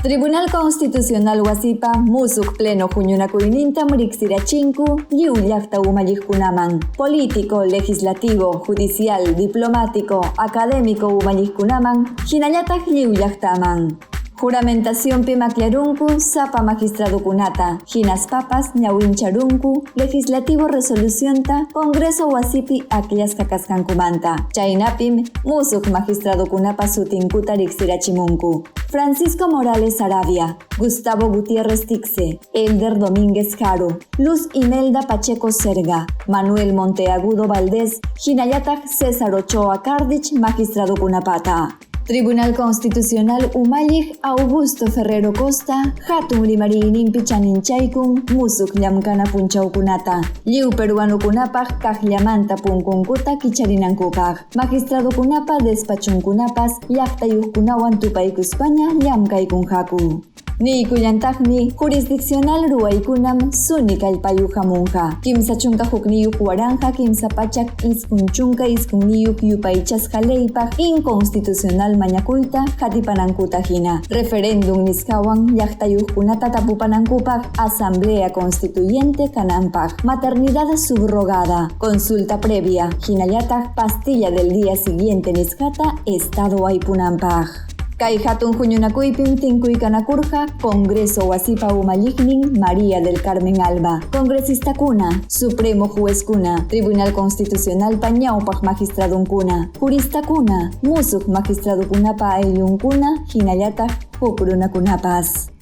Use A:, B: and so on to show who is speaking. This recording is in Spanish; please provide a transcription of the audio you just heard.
A: Tribunal Constitucional Wasipa Musuk Pleno Huñunakuynintam riqsirachinku lliw llaqta umalliqkunaman. Político, legislativo, judicial, diplomático, académico umalliqkunaman hinallataq lliw llaqtaman. Juramentaciónpi makllarunku sapa magistradokunata, hinaspapas ñawincharunku legislativo resolucionta Congreso Wasipi akllasta kasqankumanta. Chaynapim musuq magistradokunapa sutinkuta riqsirachimunku. Francisco Morales Arabia, Gustavo Gutiérrez Tixe, Elder Domínguez Jaro, Luz Imelda Pacheco Serga, Manuel Monteagudo Valdés, hinallataq César Ochoa Cardich magistradokunapata. Tribunal Constitucional umalliq Augusto Ferrero Costa, hatun rimariynimpi chaninchaykun musuq llamkana punchawkunata. Lliw peruanukunapaq kaqllamanta punkunkuta kicharinankupaq. Magistradokunapa despachunkunapas llaqtayuqkunawan tupaykuspaña llamkaykunqaku. Niykuyllantaqmi jurisdiccional ruwaykunam suni kallpayuq hamunqa. Kimsa chunka hukniyuq waranja, kimsa pachak iskun chunka iskunniyuq yupaychasqa leypaq inconstitucional mañakuyta qatipanankuta hina. Referendum nisqawan llaqtayuqkunata tapupanankupaq asamblea constituyente kananpaq. Maternidad subrogada, consulta previa, hinallataq pastilla del día siguiente nisqata estado aypunanpaq. Kay hatun huñunakuypim tinkuykanakurqa Congreso Wasipa umalliqnin María del Carmen Alba, Congresistakuna, Supremo Juezkuna, Tribunal Constitucionalpa ñawpaq magistradonkuna, juristakuna, musuq magistradokunapa ayllunkuna hinallataq huk runakunapas.